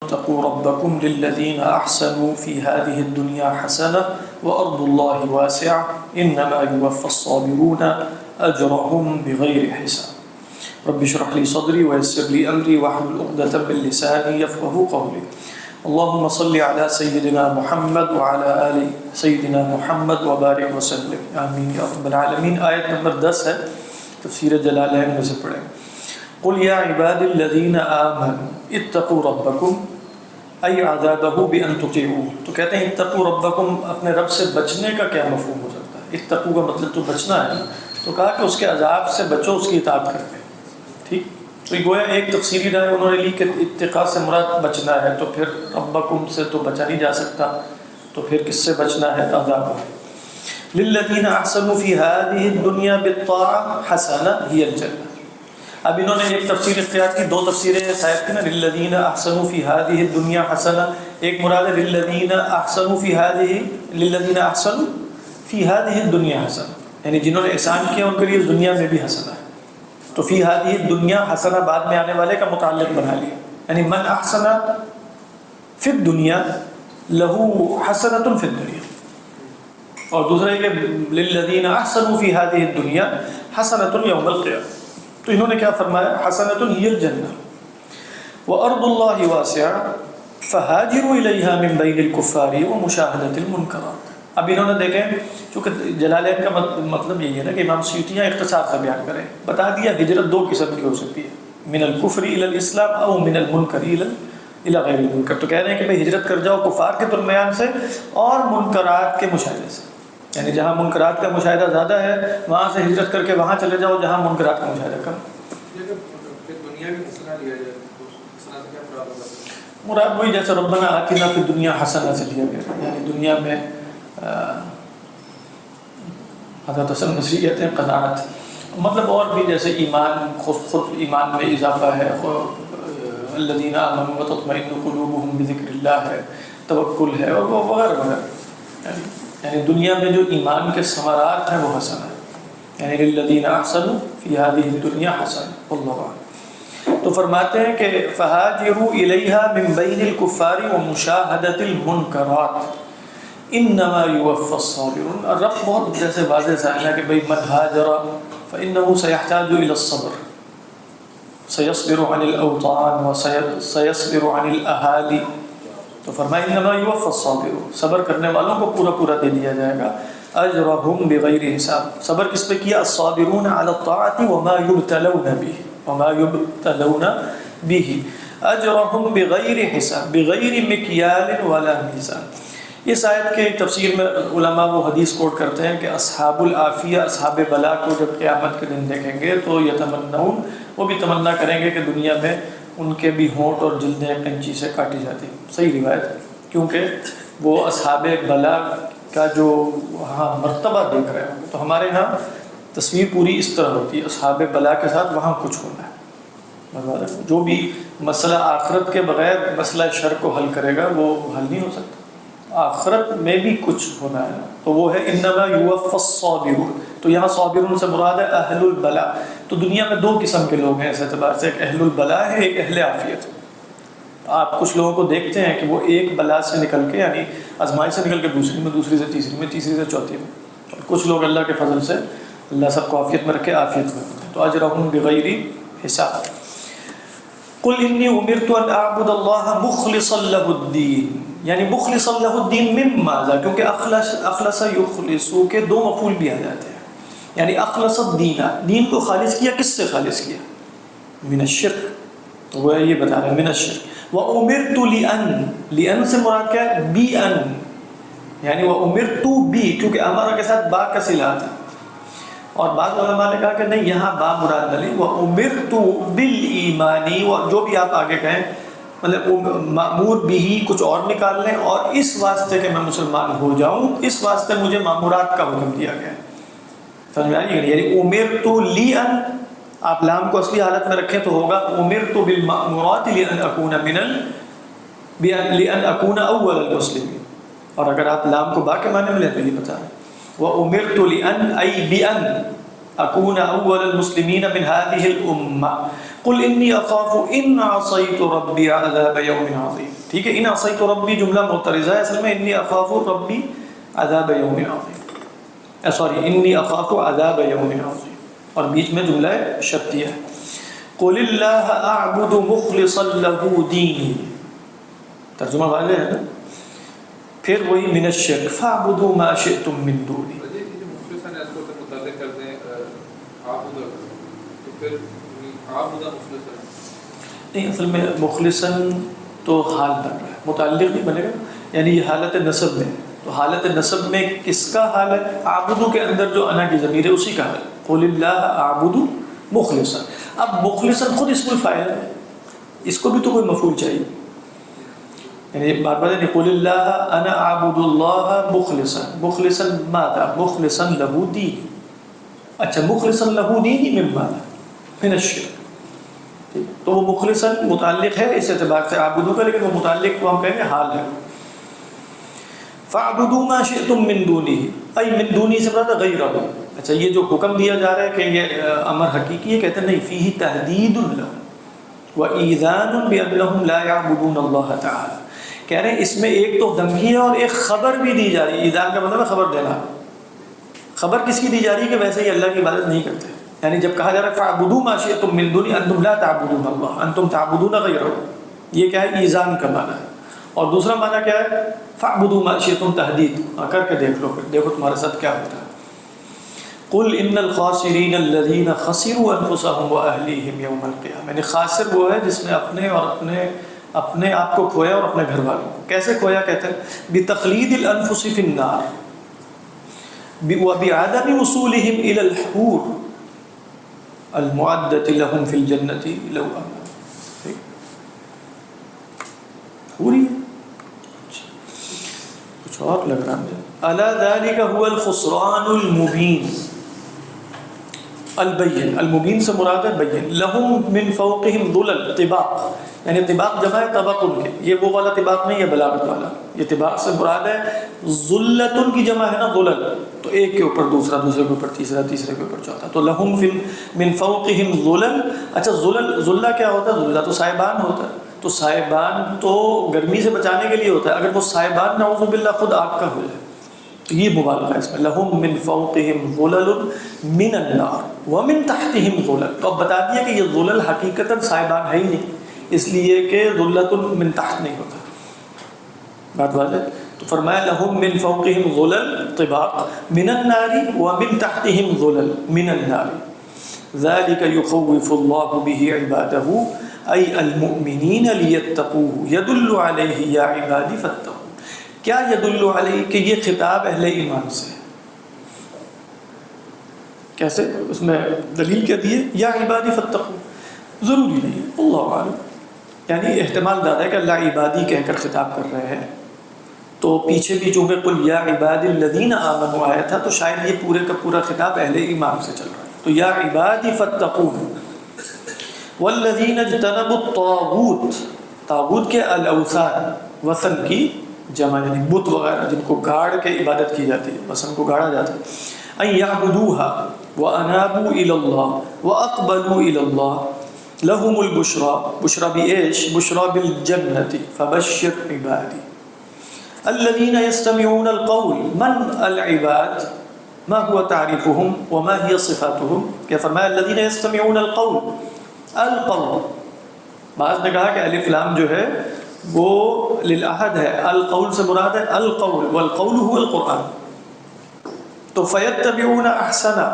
اتقوا ربكم للذين أحسنوا في هذه الدنيا حسنة وأرض الله واسعة إنما يوفى الصابرون أجرهم بغير حساب رب اشرح لي صدري ويسر لي أمري واحلل عقدة من لساني يفقهوا قولي اللهم صل على سيدنا محمد وعلى آل سيدنا محمد وبارك وسلم آمين يا رب العالمين۔ آیت نمبر 10 ہے، تفسیر جلالین میں سے پڑھیں۔ قل یا عباد الذین آمنوا اتقوا ربکم ای عذابہ بان تطیعوہ۔ تو کہتے ہیں اتقوا ربکم، اپنے رب سے بچنے کا کیا مفہوم ہو سکتا ہے؟ اتقوا کا مطلب تو بچنا ہے، تو کہا کہ اس کے عذاب سے بچو، اس کی اطاعت کر کے۔ ٹھیک، تو یہ گویا ایک تفسیری رائے انہوں نے لی کہ اتقاء سے مراد بچنا ہے، تو پھر ربکم سے تو بچا نہیں جا سکتا، تو پھر کس سے بچنا ہے؟ عذاب۔ للذین احسنوا فی هذه الدنیا بالطاعة حسنہ ہی الجنہ۔ اب انہوں نے ایک تفسیر اختیار کی، دو تفسیریں صاحب کی نا، للذین احسنوا فی هذه الدنیا حسنہ، ایک مراد ہے للذین احسنوا فی هذه الدنیا حسنہ، یعنی جنہوں نے احسان کیا ان کے لیے دنیا میں بھی حسنہ ہے۔ تو فی هذه الدنیا حسنہ بعد میں آنے والے کا متعلق بنا لیا، یعنی من احسن فی الدنیا لہ حسنۃ فی الدنیا، اور دوسرا یہ کہ للذین احسنوا فی هذه الدنیا حسنۃ یوم القیامہ۔ تو انہوں نے کیا فرمایا؟ حسنۃ ہی الجنہ وارض اللہ واسعہ فہاجروا الیہا من بین الکفار ومشاہدۃ المنکرات۔ اب انہوں نے دیکھیں، چونکہ جلالین کا مطلب یہی ہے نا کہ امام سیوطی یہاں اختصار سے بیان کریں، بتا دیا ہجرت دو قسم کی ہو سکتی ہے، من الکفر الی الاسلام او من المنکر الی غیر المنکر۔ تو کہہ رہے ہیں کہ بھئی ہجرت کر جاؤ کفار کے درمیان سے اور منکرات کے مشاہدے سے، یعنی جہاں منکرات کا مشاہدہ زیادہ ہے وہاں سے ہجرت کر کے وہاں چلے جاؤ جہاں منکرات کا مشاہدہ کم۔ مراد وہی جیسے ربنا آتنا فی الدنیا حسنہ سے لیا گیا، یعنی دنیا میں حضرت حسن بصری کہتے ہیں قناعت، مطلب اور بھی جیسے ایمان، خود ایمان میں اضافہ ہے، الذین آمنوا وتطمئن قلوبهم بذکر اللہ ہے، توکل ہے، اور وغیرہ وغیرہ، یعنی دنیا میں جو ایمان کے ثمرات ہیں وہ حسن ہے، یعنی للذین احسنوا فی هذه الدنیا حسنہ واللہ اعلم۔ تو فرماتے ہیں کہ فہاجروا الیہا من بین الکفار ومشاہدۃ المنکرات انما یوفی الصابرون۔ اور رب بہت جیسے واضح سائل ہے کہ بھئی من ہاجر فانہ سیحتاج الی الصبر، سیصبر عن الاوطان وسیصبر عن الاہالی، تو فرمایا انما یوفی الصابرون، صبر کرنے والوں کو پورا پورا دے دیا جائے گا، اجرہم بغیر حساب۔ صبر کس پہ کیا؟ الصابرون علی الطاعۃ وما یبتلون به اجرہم بغیر حساب بغیر مکیال ولا میزان۔ اس آیت کے تفسیر میں علماء وہ حدیث کوٹ کرتے ہیں کہ اصحاب العافیہ، اصحاب بلا کو جب قیامت کے دن دیکھیں گے تو یتمنون، وہ بھی تمنا کریں گے کہ دنیا میں ان کے بھی ہونٹ اور جلدیں قینچی سے کاٹی جاتی ہیں۔ صحیح روایت ہے، کیونکہ وہ اصحاب بلا کا جو وہاں مرتبہ دیکھ رہے ہوں، تو ہمارے ہاں تصویر پوری اس طرح ہوتی ہے، اصحاب بلا کے ساتھ وہاں کچھ ہونا ہے، جو بھی مسئلہ آخرت کے بغیر مسئلہ شر کو حل کرے گا وہ حل نہیں ہو سکتا، آخرت میں بھی کچھ ہونا ہے، تو وہ ہے انما یوفی الصابرون۔ تو یہاں صابرون سے مراد ہے اہل البلا۔ تو دنیا میں دو قسم کے لوگ ہیں اس اعتبار سے، ایک اہل البلا ہے، ایک اہل عافیت۔ آپ کچھ لوگوں کو دیکھتے ہیں کہ وہ ایک بلا سے نکل کے، یعنی آزمائش سے نکل کے دوسری میں، دوسری سے تیسری میں، تیسری سے چوتھی میں، اور کچھ لوگ اللہ کے فضل سے اللہ سب کو عافیت میں رکھے، عافیت میں، تو اجرہم بغیر حساب۔ قل انی امرت ان اعبد اللہ مخلصا لہ الدین، یعنی مخلصا لہ الدین من ماذا، کیونکہ اخلص یخلص کے دو مفعول بھی آ جاتے ہیں، یعنی اخلص الدین، دین کو خالص کیا، کس سے خالص کیا؟ من الشرک، تو وہ یہ بتا رہے ہیں من الشرک۔ وَأُمِرْتُ لِأَن سے مراد کیا ہے؟ بی ان، یعنی وَأُمِرْتُ بی، کیونکہ امر کے ساتھ با کا صلہ آتا ہے، اور بعض علماء نے کہا کہ نہیں، یہاں با مراد نہ لیں، وَأُمِرْتُ بِالْإِيمَانِ، اور جو بھی آپ آگے کہیں، مطلب مأمور بھی کچھ اور نکال لیں، اور اس واسطے کہ میں مسلمان ہو جاؤں، اس واسطے مجھے مامورات کا حکم دیا گیا ہے۔ سمجھ میں آئی؟ یعنی امرت لئن، آپ لام کو اصلی حالت میں رکھیں تو ہوگا امرت بالمأمورات لئن اکون اول المسلمین، اور اگر آپ لام کو با کے معنی میں لیں تو یہ بتا رہے وَأُمِرْتُ لِأَنْ أَيْ بِأَنْ اکون اول المسلمین من هذه الامہ قل انی اخاف ان عصیت ربی عذاب یوم عظیم. ٹھیک ہے، ان عصیت ربی جملہ معترضہ ہے، اصل میں انی اخاف ربی عذاب یوم عظیم، سوری انی اخاف عذاب یوم عظیم، اور بیچ میں جملہ شرطیہ ہے. قل اللہ اعبد مخلصا له دینی، ترجمہ واضح ہے نا. پھر وہی من الشرک فاعبدوا ما شئتم من دونی. نہیں، اصل میں مخلصاً تو حال بن رہا ہے، متعلق نہیں بنے گا، یعنی یہ حالت نصب میں. تو حالت نصب میں کس کا حال ہے؟ اعبدو کے اندر جو انا کی ضمیر ہے اسی کا حال. قل اللہ اعبدو مخلصاً. اب مخلصاً خود اسم الفاعل ہے، اس کو بھی تو کوئی مفعول چاہیے. یعنی بار بار نہیں، قل اللہ انا اعبد اللہ مخلصاً. مخلصاً ماذا؟ مخلصاً له دینی. اچھا، مخلصاً له دینی من ماذا؟ من الشرک. تو وہ مخلصاً متعلق ہے اس اعتبار سے اعبدو کا، لیکن وہ متعلق کو ہم کہیں گے حال ہے. فاعبدوا ما شئتم من دونہ، ای من دونی سے مراد غیرہ. اچھا، یہ جو حکم دیا جا رہا ہے کہ یہ امر حقیقی ہے، کہتے ہیں نہیں، فیہ تہدید لهم وَإِذَانٌ بِأَنَّهُمْ لَا يَعْبُدُونَ اللَّهَ تَعَالَى. کہہ رہے ہیں اس میں ایک تو دھمکی ہے اور ایک خبر بھی دی جا رہی ہے. ایذان کا مطلب ہے خبر دینا. خبر کس کی دی جا رہی ہے؟ کہ ویسے ہی اللہ کی عبادت نہیں کرتے. یعنی جب کہا جا رہا ہے فَاعْبُدُوا مَا شِئْتُم مِّن دُونِهِ أَنتُمْ لَا تَعْبُدُونَ اللَّهَ أَنتُمْ تَعْبُدُونَ غَيْرَهُ، یہ کیا ہے؟ ایذان کا معنی ہے. اور دوسرا معنی کیا ہے؟ فَاعْبُدُوا مَا شِئْتُم تحدید، کر کے دیکھ لو، پھر دیکھو تمہارے ساتھ کیا ہوتا ہے. قل ان الخاسرین الذین خسروا انفسهم واهلیہم یوم القیامہ. یعنی خاسر وہ ہے جس نے اپنے آپ کو کھویا اور اپنے گھر والوں کو. کیسے کھویا؟ کہتے ہیں بتخلید الانفس فی النار وبعدم وصولهم الى الحور المعدۃ لهم فی الجنۃ لو آمنوا. پوری کچھ اور لگ رہا ہے. الا ذلک هو الخسران المبین. البین، المبین سے مراد ہے بین. لہم من فوقہم ظلل، طباق، یعنی طباق جمع ہے طبق ان کے. یہ وہ والا طباق نہیں ہے بلاغت والا. یہ طباق سے مراد ہے ذلتن کی جمع ہے نا ظلل، تو ایک کے اوپر دوسرا، دوسرے کے اوپر تیسرا، تیسرے کے اوپر چوتھا. تو لہم من فوقہم ظلل. اچھا، ظلہ کیا ہوتا ہے؟ ظلہ تو سائبان ہوتا ہے. تو سائبان تو گرمی سے بچانے کے لیے ہوتا ہے. اگر وہ سائبان نعوذ باللہ خود آگ کا ہو جائے تو یہ مبالغہ ہے اس میں. لہم من فوقہم ظلل من النار ومن تحتہم ظلل. تو اب بتا دیا کہ یہ ظلل حقیقتاً سائبان ہے ہی نہیں، اس لیے کہ ظلت من تحت نہیں ہوتا. بات واضح. تو فرمایا لہم من فوقہم ظلل طباق من النار ومن تحتہم ظلل من النار. ذلک یخوف اللہ بہ عبادہ ای المؤمنین لیتقوہ یدل علیہ یا عبادی فاتقوا. کیا یدل علیہ؟ کہ یہ خطاب اہل ایمان سے. کیسے؟ اس میں دلیل کیا دی ہے؟ یا عبادی فاتقوا. ضروری نہیں ہے، اللہ عالم. یعنی احتمال زیادہ ہے کہ اللہ عبادی کہہ کر خطاب کر رہے ہیں. تو پیچھے بھی چونکہ قل یا عبادی الذین آمنوا آیا تھا، تو شاید یہ پورے کا پورا خطاب اہل ایمان سے چل رہا ہے. تو یا عبادی فاتقوا والذین اجتنبوا الطاغوت. طاغوت کے الاوثان، وثن کی جمع یعنی بت وغیرہ جن کو گاڑ کے عبادت کی جاتی ہے، وثن کو گاڑا جاتا ہے. ان یعبدوها وانابوا الى اللہ واقبلوا الى اللہ لهم البشرى. بشرى بايش؟ بشرى بالجنة. فبشر عبادی الذين يستمعون القول. من العباد؟ ما هو تعريفهم وما هي صفاتهم؟ کہ فرمایا الذين يستمعون القول. القول بعض نے کہا کہ الف لام جو ہے وہ للعہد ہے. القول سے مراد ہے القول، والقول هو القرآن. تو فیتبعون احسنہ،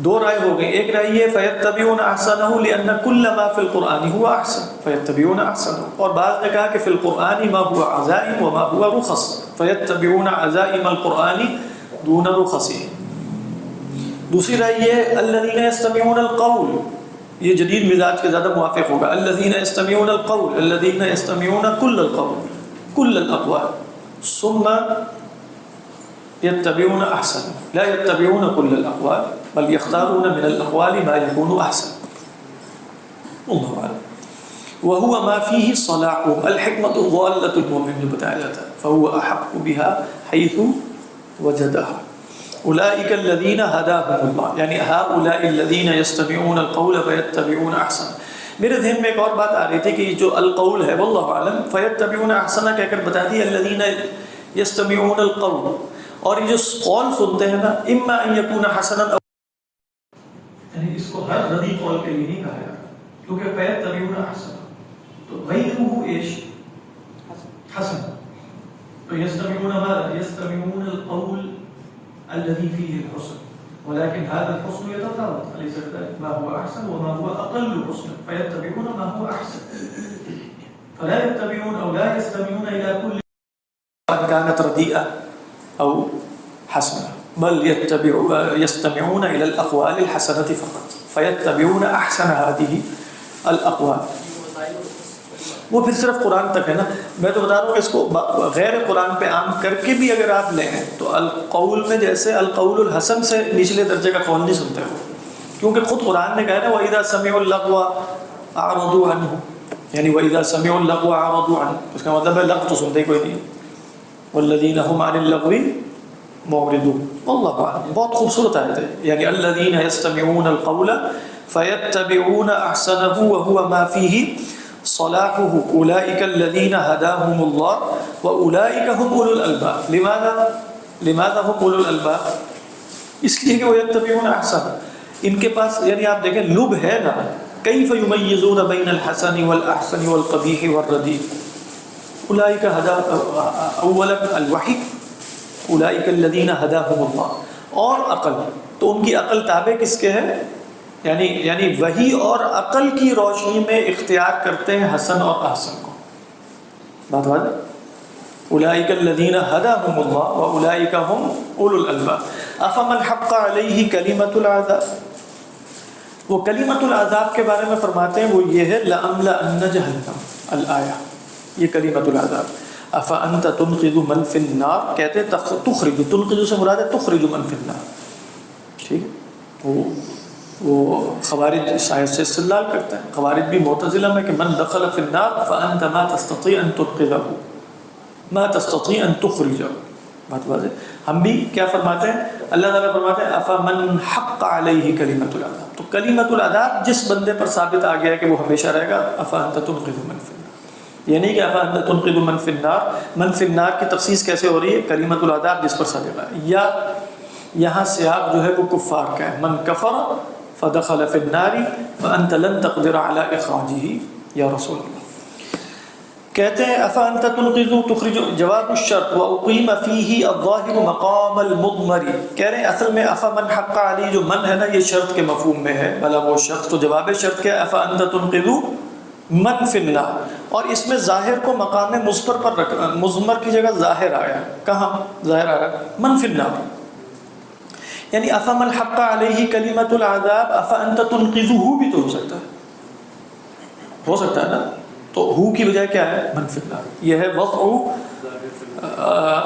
دو رائے ہو گئی. ایک رائے یہ فیتبعون احسنہ لأن كل ما في القرآن هو احسن فیتبعون احسنہ. اور بعض نے کہا کہ في القرآن ما هو عزائم وما هو رخص فیتبعون عزائم القرآن دون رخصه. دوسری رائے یہ الذین یستمعون القول، یہ جدید مزاج کے زیادہ موافق ہوگا. الذین یستمعون القول، الذین یستمعون کل القول کل الاقوال ثم یتبعون احسن لا یتبعون کل الاقوال بل یختارون من الاقوال ما یکون احسن. اللہ اعلم. وهو ما فيه صلاح الحکمت ضالۃ المؤمن جو بتایا جاتا ہے، فهو احق بها حيث وجدها. اولئک الذین ھداھم اللہ، یعنی ہؤلاء الذین یستمعون القول فیتبعون احسن۔ میرے ذہن میں ایک اور بات آ رہی تھی کہ جو القول ہے واللہ اعلم فیتبعون احسن کہہ کر بتا دی الذین یستمعون القول، اور یہ جو قول سنتے ہیں نا اما ان یکون حسنا، یعنی اس کو ہر ردی قول کے لیے نہیں کہا جاتا، کیونکہ فیتبعون احسن تو غیرہ ایش حسن، تو یستمعون ماذا؟ یستمعون القول الذي فيه الحسن، ولكن هذا الحسن يتفاوت، أليس كذلك؟ ما هو أحسن وما هو أقل حسنا، فيتبعون ما هو أحسن، فلا يتبعون أو لا يستمعون إلى كل قد كانت رديئة أو حسنة، بل يستمعون إلى الأقوال الحسنة فقط، فيتبعون أحسن هذه الأقوال۔ وہ پھر صرف قرآن تک ہے نا، میں تو بتا رہا ہوں کہ اس کو غیر قرآن پہ عام کر کے بھی اگر آپ لیں تو القول میں جیسے القول الحسن سے نچلے درجے کا قول نہیں سنتے ہو، کیونکہ خود قرآن نے کہا نا وَإِذَا سَمِعُوا اللَّغْوَ أَعْرَضُوا عَنْهُ، یعنی وَإِذَا سَمِعُوا اللَّغْوَ أَعْرَضُوا عَنْهُ، اس کا مطلب ہے لغو تو سنتے ہی کوئی نہیں، وَالَّذِينَ هُمْ عَنِ اللَّغْوِ مُعْرِضُونَ۔ واللہ اعلم، بہت خوبصورت آیت ہے، یعنی الَّذِينَ يَسْتَمِعُونَ الْقَوْلَ فَيَتَّبِعُونَ أَحْسَنَهُ وَهُوَ مَا فِيهِ صلاحه اولئک الذین هداهم اللہ واولئک هم اولو الالباب۔ لماذا هم اولو الالباب؟ اس لیے کہ وہ یتبعون احسن، ان کے پاس یعنی آپ دیکھیں لب ہے نا، کیف یمیزون بین الحسن والاحسن والقبیح والردیء، اولئک اولا الوحی اولئک الذین هداهم اللہ، اور عقل، تو ان کی عقل تابع کس کے ہے؟ یعنی وحی اور عقل کی روشنی میں اختیار کرتے ہیں حسن اور احسن کو۔ بات واضح؟ اولئک الذین ھداھم اللہ واولئک ھم اولو الالباب۔ افمن حق علیہ کلمۃ العذاب، وہ کلمۃ العذاب کے بارے میں فرماتے ہیں وہ یہ ہے لأملأن جہنم الآیہ، یہ کلمۃ العذاب۔ افانت تنقذ من فی النار، کہتے ہیں تخرج، تنقذ سے مراد ہے تخرج من فی النار، ٹھیک ہے؟ وہ خوارج شاید سے استدلال کرتے ہیں، خوارج بھی معتزلہ میں کہ من دخل فی النار فانت ما تستطيع ان تنقذه ما تستطيع ان تخرجه۔ بات واضح؟ ہم بھی کیا فرماتے ہیں؟ اللہ تعالیٰ فرماتے ہیں افمن حق علیہ کلمۃ العذاب، تو کلمۃ العذاب جس بندے پر ثابت آ گیا کہ وہ ہمیشہ رہے گا، افانت تنقذ من فی النار، یہ نہیں کہ افانت تنقذ من فی النار، من فی النار کی تخصیص کیسے ہو رہی ہے؟ کلمۃ العذاب جس پر ثابت ہے، یا یہاں سیاق جو ہے وہ کفار کا ہے، من کفر فدخل فی النار فانت لن تقدر علی اخراجہ یا رسول اللہ۔ کہتے ہیں افانت تنقذ تخرج، جواب الشرط واقیم فیہ الظاہر مقام المضمر، کہہ رہے ہیں اصل میں افمن حق علی جو من ہے نا یہ شرط کے مفہوم میں ہے، بھلا وہ شخص، تو جواب شرط کیا ہے؟ افانت تنقذ من فی النار، اور اس میں ظاہر کو مقام مضمر پر رکھا، مضمر کی جگہ ظاہر آیا، کہاں ظاہر آ رہا ہے؟ من فی النار، یعنی افمن حق علیہ کلمۃ العذاب افانت تنقذہ بھی تو ہو سکتا ہے نا، تو ہو کی بجائے کیا ہے؟ من فی النار، یہ ہے وضع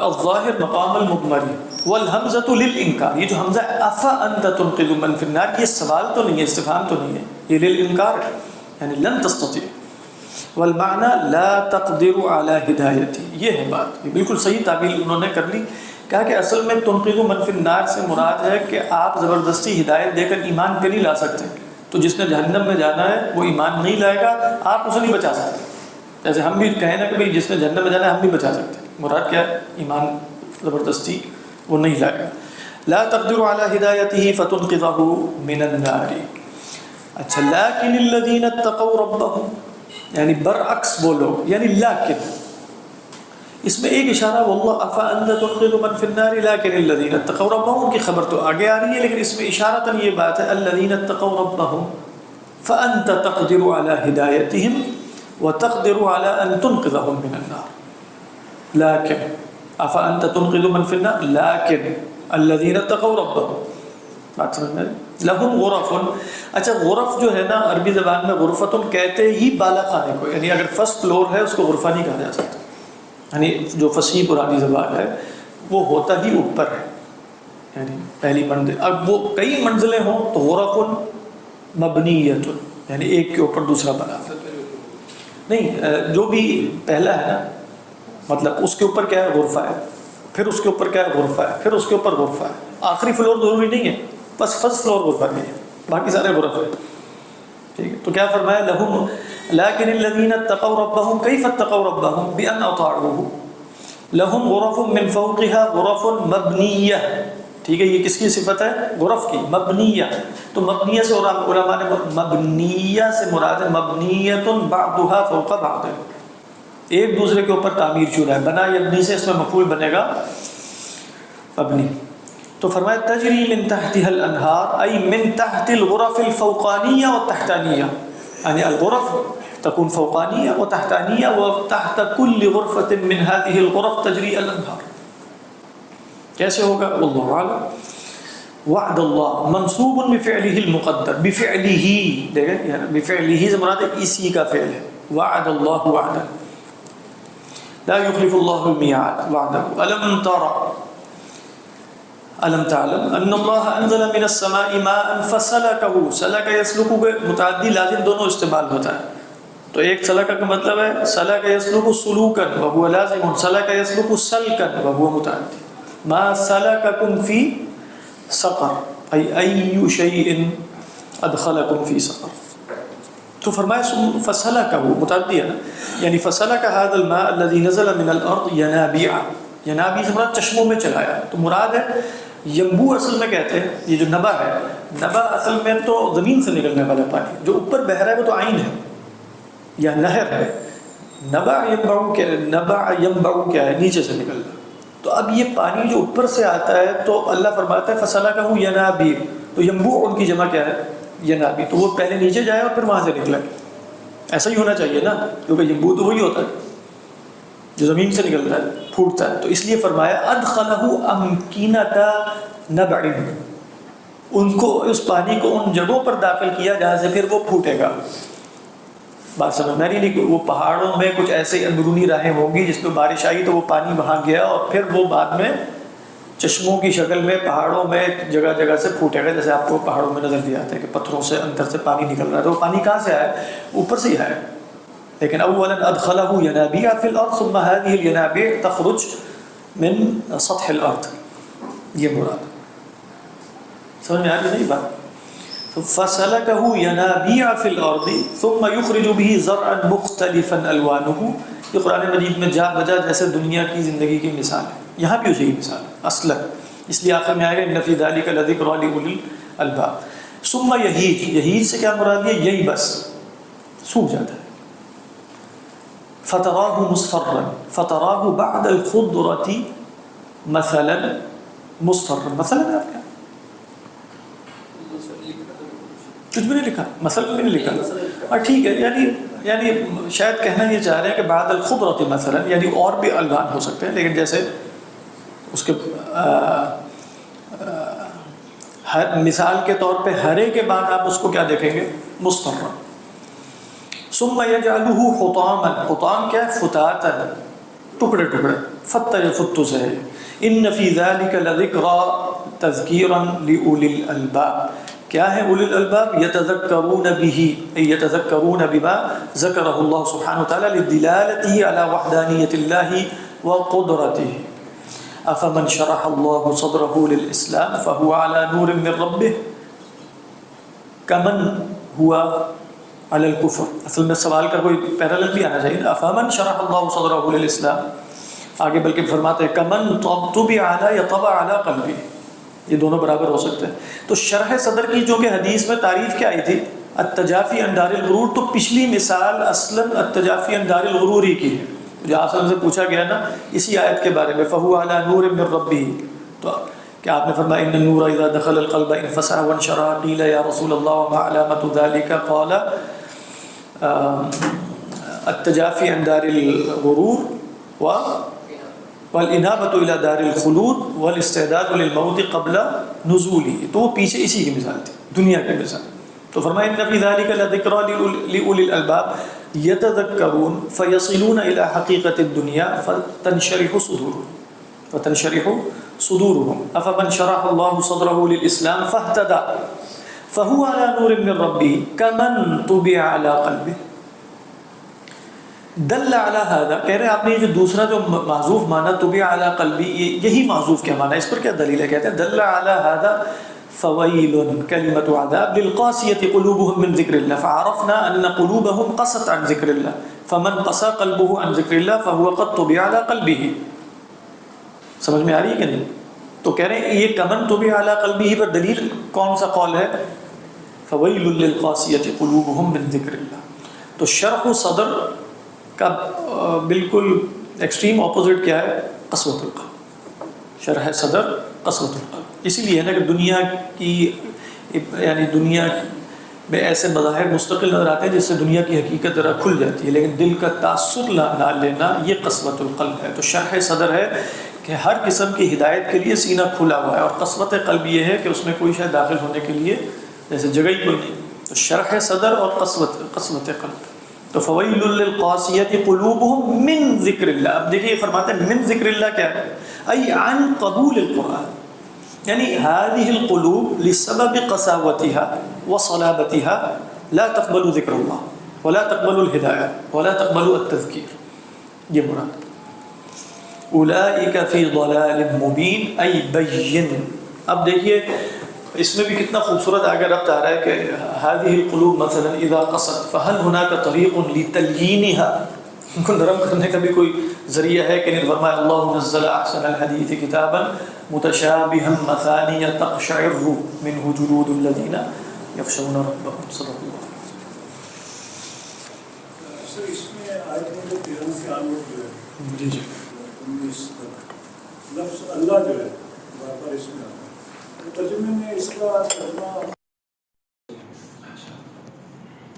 الظاہر مقام المضمر والحمزۃ للانکار، یہ جو حمزہ افانت تنقذ من فی النار یہ سوال تو نہیں ہے، استفہام تو نہیں ہے، یہ للانکار ہے، یعنی لن تستطیع، والمعنی لا تقدر علی ہدایتی، یہ ہے بات، یہ بالکل صحیح تعبیر انہوں نے کر لی، کہا کہ اصل میں تنقذ من فی النار سے مراد ہے کہ آپ زبردستی ہدایت دے کر ایمان پہ نہیں لا سکتے، تو جس نے جہنم میں جانا ہے وہ ایمان نہیں لائے گا، آپ اسے نہیں بچا سکتے، جیسے ہم بھی کہیں نا کہ بھائی جس نے جہنم میں جانا ہے ہم نہیں بچا سکتے، مراد کیا ہے؟ ایمان زبردستی وہ نہیں لائے گا۔ لا تقدر علی ہدایتہ فتنقذہ من النار۔ اچھا، لیکن الذین اتقوا ربہم، یعنی برعکس بولو، یعنی لیکن اس میں ایک اشارہ واللہ افانت تنقذ من فی النار لیکن الذین اتقوا ربہم، ان کی خبر تو آگے آ رہی ہے لیکن اس میں اشارتاً یہ بات ہے الذین اتقوا ربہم فانت تقدر علی ہدایتہم وتقدر علی ان تنقذہم من النار، لیکن افانت تنقذ من فی النار لیکن الذین اتقوا ربہم، بات سمجھ میں لہم غرف۔ اچھا، غرف جو ہے نا عربی زبان میں غرفتن کہتے ہی بالا خانے کو، یعنی اگر فرسٹ فلور ہے اس کو غرفہ نہیں کہا جا سکتا، یعنی جو فصیح پرانی زبان ہے وہ ہوتا ہی اوپر ہے، یعنی پہلی منزل، اب وہ کئی منزلیں ہوں تو غرف مبنیۃ، یعنی ایک کے اوپر دوسرا بنا، نہیں جو بھی پہلا ہے نا مطلب اس کے اوپر کیا ہے؟ غرفہ ہے، پھر اس کے اوپر کیا ہے؟ غرفہ ہے، پھر اس کے اوپر غرفہ ہے. آخری فلور ضروری نہیں ہے، بس فرسٹ فلور غرفہ نہیں ہے، باقی سارے غرفے. ٹھیک ہے، تو کیا فرمایا؟ لہم لیکن الذین اتقوا ربهم کیف اتقوا ربهم بان اطاعوه لہم غرف من فوقها غرف مبنیہ. ٹھیک ہے، یہ کس کی صفت ہے؟ غرف کی، مبنیہ. تو مبنیہ سے علماء نے مبنیہ سے مراد ہے مبنیۃ بعضها فوق بعض، ایک دوسرے کے اوپر تعمیر شدہ ہے. بنا یبنی سے اس میں مفعول بنے گا مبنی. تو فرمایا تجری من تحتها الانہار ای من تحت الغرف الفوقانیہ والتحتانیہ، یعنی الغرف تكون فوقانیہ وتحتانیہ وتحت كل غرفة من هذه الغرف تجری الانہار. کیسے ہوگا؟ واللہ اعلم. وعد اللہ منصوب بفعلہ المقدر، بفعلہ، دیکھیں بفعلہ سے مراد اسی کا فعل ہے. وعد اللہ وعدا لا يخلف اللہ الميعاد وعدہ. الم ترى الم تعلم ان اللہ انزل من السماء ماء فسلکہ. سلک یسلک کے متعدی لازم دونوں استعمال ہوتا ہے. تو ایک سلک کا مطلب ہے سلک یسلک سلوکا وهو لازم، سلک یسلک سلکا وهو متعدی. ما سلککم فی سقر ای ای شیء ادخلکم فی سقر. تو فرمایا فسلکہ متعدی ہے نا، یعنی فسلک هذا الماء الذي نزل من الارض ينابيع. ینابیع سے مراد چشموں میں چلایا. تو مراد ہے ینبوع اصل میں کہتے ہیں یہ جو نبع ہے، نبع اصل میں تو زمین سے نکلنے والا پانی، جو اوپر بہ رہا ہے وہ تو عین ہے یا نہر ہے. نبع ینبع کیا ہے؟ نیچے سے نکلنا. تو اب یہ پانی جو اوپر سے آتا ہے تو اللہ فرماتا ہے فسلکہ ینابیع. تو ینبوع ان کی جمع کیا ہے؟ ینابیع. تو وہ پہلے نیچے جائے اور پھر وہاں سے نکلے. ایسا ہی ہونا چاہیے نا، کیونکہ ینبوع تو وہی ہوتا ہے جو زمین سے نکل رہا ہے، پھوٹتا ہے. تو اس لیے فرمایا ادخلہ امکنۃ نبع، ان کو اس پانی کو ان جگہوں پر داخل کیا جہاں سے پھر وہ پھوٹے گا. بات سمجھ میں نہیں کہ وہ پہاڑوں میں کچھ ایسے اندرونی راہیں ہوں گی جس میں بارش آئی تو وہ پانی وہاں گیا اور پھر وہ بعد میں چشموں کی شکل میں پہاڑوں میں جگہ جگہ سے پھوٹے گا. جیسے آپ کو پہاڑوں میں نظر دیا جاتا ہے کہ پتھروں سے اندر سے پانی نکل رہا ہے، تو وہ پانی کہاں سے آیا؟ اوپر سے ہی آیا. لیکن اولا ادخلہ ینابیع فی الارض ثم هذه الینابیع تخرج من سطح الارض. یہ مراد سمجھ میں آ رہی نہیں بات؟ فسلکہ ینابیع فی الارض ثم یخرج به زرعا مختلفا الوانہ. یہ قرآن مجید میں جا بجا جیسے دنیا کی زندگی کی مثال ہے، یہاں بھی اسی کی مثال ہے اصلا. اس لیے آخر میں آئے گا ان فی ذلک لذکری لاولی الالباب. ثم یہیج، یہیج سے کیا مراد ہے؟ یہی بس سوکھ جاتا ہے. فتراہ مصفرا، فتراہ بعد الخضرة مثلا مصفرا. مثلا آپ کیا کچھ بھی نہیں لکھا، مثلا بھی نہیں لکھا. اور ٹھیک ہے، یعنی شاید کہنا یہ چاہ رہے ہیں کہ بعد الخضرة مثلا، یعنی اور بھی الوان ہو سکتے ہیں، لیکن جیسے اس کے مثال کے طور پہ ہرے کے بعد آپ اس کو کیا دیکھیں گے؟ مصفرا. ثم یجعلہ حطاما، حطام کیا ہے؟ فتاتا، ٹکڑے ٹکڑے. فت یفت سے ہے. ان فی ذلک لذکری تذکیرا لأولی الالباب. کیا ہے اولی الالباب؟ یتذکرون به، ای یتذکرون بما ذکرہ اللہ سبحانہ وتعالی لدلالتہ علی وحدانیت اللہ وقدرتہ. افمن شرح اللہ صدرہ للاسلام فہو علی نور من ربہ کمن ہوا علی الکفر. اصل میں سوال کا کوئی پیرالل بھی آنا چاہیے. افمن شرح اللہ صدرہ للاسلام، آگے بلکہ فرماتے ہیں کمن طبع علی یا طبع علی قلبی، یہ دونوں برابر ہو سکتے ہیں. تو شرح صدر کی جو کہ حدیث میں تعریف کیا آئی تھی التجافی عن دار الغرور، تو پچھلی مثال اصلاً التجافی عن دار الغرور ہی کی ہے جو اصل سے پوچھا گیا نا اسی آیت کے بارے میں فہو علی نور من ربہ. تو کیا آپ نے فرمایا ان النور اذا دخل القلب انفسع وانشرح. قیل یا رسول اللہ وما علامۃ ذلك؟ قال التجافی عن دار الغرور والانابۃ الی دار الخلود والاستعداد للموت قبل نزوله. تو وہ پیچھے اسی کی مثال تھی، دنیا کی مثال. تو فرمایا ان فی ذلک لذکری لأولی الالباب یتذکرون فیصلون الی حقیقت الدنیا فتنشرح صدورهم افمن شرح اللہ صدرہ للاسلام فاہتدى فہو علی نور من ربہ کمن طبع علی قلبہ. دل علی هذا کہہ رہے ہیں آپ نے یہ جو دوسرا جو معذوف مانا طبع علی قلبی، یہی معذوف کیا مانا ہے، اس پر کیا دلیل ہے؟ کہتے ہیں دل علی هذا فویل کلمۃ عذاب للقاسیة قلوبهم من ذکر اللہ فعرفنا ان قلوبهم قست عن ذکر اللہ فمن قسى قلبه عن ذکر اللہ فهو قد طبع علی قلبه. سمجھ میں آ رہی ہے کہ نہیں؟ تو کہہ رہے ہیں یہ کمن طبع علی قلبه پر دلیل کون سا قول ہے؟ فویل للقاسیة قلوبهم من ذکر اللہ. تو شرح صدر کا بالکل ایکسٹریم اپوزٹ کیا ہے؟ قسوۃ القلب. شرح صدر قسوۃ القلب. اسی لیے ہے نا کہ دنیا کی یعنی دنیا میں ایسے مظاہر مستقل نظر آتے ہیں جس سے دنیا کی حقیقت ذرا کھل جاتی ہے، لیکن دل کا تاثر نہ لینا یہ قسوۃ القلب ہے. تو شرح صدر ہے کہ ہر قسم کی ہدایت کے لیے سینہ کھلا ہوا ہے، اور قسوۃ قلب یہ ہے کہ اس میں کوئی شے داخل ہونے کے لیے جیسے جگہ ہی کوئی نہیں. تو شرح صدر اور قسوۃ قلب. تو فویل للقاسیۃ قلوبهم من ذکر اللہ. اب دیکھیے فرماتے ہیں من ذکر اللہ کیا ہے؟ ای عن قبول القرآن، یعنی هذه القلوب لسبب قساوتها وصلابتها لا تقبل ذکر اللہ ولا تقبل الہدایہ ولا تقبل التذکیر. یہ مراد اولئک فی ضلال مبین ای بین. اب دیکھیے اس میں بھی کتنا خوبصورت آگے ربط آ رہا ہے کہ هذه القلوب مثلا اذا قصد فهل هناك طریق لتليینها، ان کو نرم کرنے کا بھی کوئی ذریعہ ہے کہ نہیں؟ فرمایا اللہ نزل احسن الحدیث کتابا متشابہا مثانیہ تقشعر منہ جلود الذین یخشون ربهم. صدق اللہ. سر اس میں آیت نمبر 13 سے آنورڈ جو ہے جی جی 19 تک لفظ اللہ جو ہے بار بار اس میں آتا ہے، ترجمے میں اس کا ترجمہ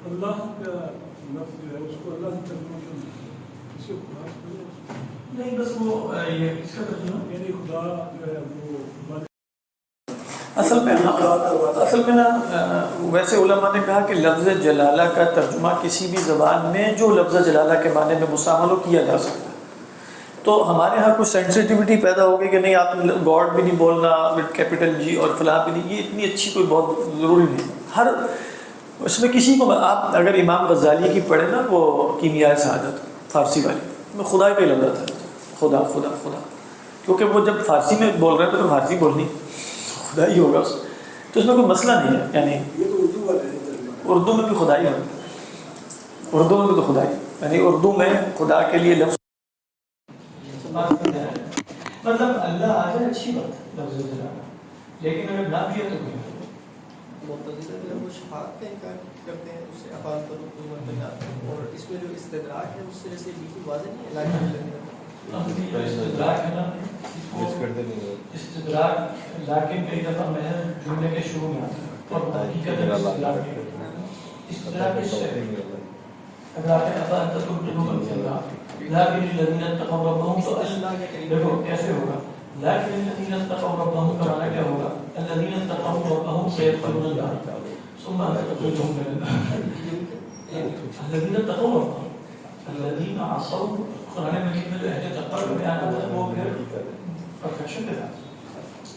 اللہ کا لفظ جو ہے اس کو اللہ سے ترجمہ کیوں اس کو خدا نہیں، بس وہ یہ اس کا ترجمہ یعنی خدا جو ہے وہ اصل میں نا ویسے علماء نے کہا کہ لفظ جلالہ کا ترجمہ کسی بھی زبان میں جو لفظ جلالہ کے معنی میں مستعمل ہو کیا جا سکتا ہے. تو ہمارے ہاں کچھ سینسٹیوٹی پیدا ہوگی کہ نہیں آپ گاڈ بھی نہیں بولنا وتھ کیپٹل جی اور فلاں بھی نہیں، یہ اتنی اچھی کوئی بہت ضروری نہیں. ہر اس میں کسی کو آپ اگر امام غزالی کی پڑھیں نا وہ کیمیائے سعادت فارسی والی میں خدا کا ہی لفظ آتا ہے، خدا خدا خدا، کیونکہ وہ جب فارسی میں بول رہے ہیں تو فارسی بولنی خدا ہی ہوگا، تو اس میں کوئی مسئلہ نہیں ہے. یعنی یہ تو اردو والے ہیں، اردو میں بھی خدا ہی ہوتا ہے، اردو میں بھی تو خدا ہی، یعنی اردو میں خدا کے لیے لفظ مطلب اللہ آ جائے اچھی بات لفظ جلالہ، لیکن اگر نہ بھی ہے تو کوئی معتزلہ وہ شفاعت کا انکار کرتے ہیں، اس سے افعال کا حکم بن جاتا ہے، اور اس میں جو استدراک ہے اس طرح سے بالکل واضح نہیں ہے. استدراک ہے نا، استدراک لیکن کئی دفعہ محض جملے کے شروع میں آتا ہے اور حقیقت میں استدراک اس سے اگر آپ نے افعال کا حکم بن لیکن الذین اتقوا ربهم تو اللہ دیکھو کیسے ہوگا، لیکن الذین اتقوا ربهم کرانا کیا ہوگا؟ الذین اتقوا ربهم سيدخلون النار ثم تخرجهم من النار. الذین اتقوا ربهم الذین عصوا قرآن مجید میں جو اہل تقوی کا بیان آتا ہے وہ پھر پرفیکشن کے ساتھ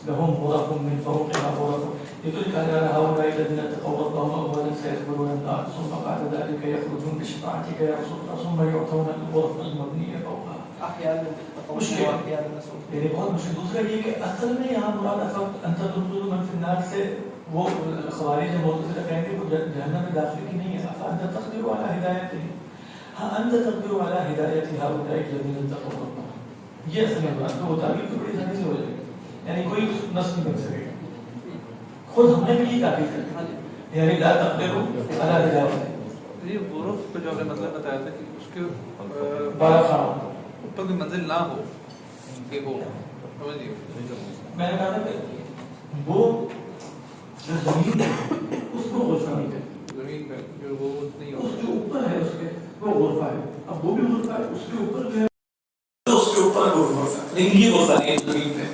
لهم غرف من فوقها غرف، یہ تو لکھا جا رہا ہے الذین اتقوا ربهم اولا سيدخلون النار ثم بعد ذلك يخرجون بشفاعتك يا رسول الله ثم يعطون الغرف المبنية فوقها. یعنی بہت مشکل. دوسرا یہ کہ اصل میں یہاں مراد انت تدخل من فی النار سے وہ خوارج معتزلہ کہیں گے وہ جہنم میں داخل کی نہیں ہے، انت تقدر علی ہدایتہ، ہاں انت تقدر علی ہدایتہ هؤلاء الذین اتقوا ربهم، یہ اصل میں مراد. تو وہ تعبیر تو بڑی آسانی سے ہو جائے گی، یعنی کوئی نص نہیں بن سکے گا. خود ہم نے بھی یہ تعبیر کر دی، یعنی لا تقدر علی ہدایتہ. یہ غرف کا جو آپ نے مطلب بتایا تھا کہ اس کے بڑا خراب اوپر کی منزل نہ ہو کہ ہو، سمجھیے میں نے کہا تھا کہ وہ جو زمین ہے اس کو غرفہ نہیں کہتے، زمین پہ جو وہ نہیں ہو، جو اوپر ہے اس کے وہ غرفہ ہے. اب وہ بھی غرفہ ہے، اس کے اوپر جو ہے اس کے اوپر غرفہ ہے، لیکن یہ غرفہ نہیں ہے زمین پہ.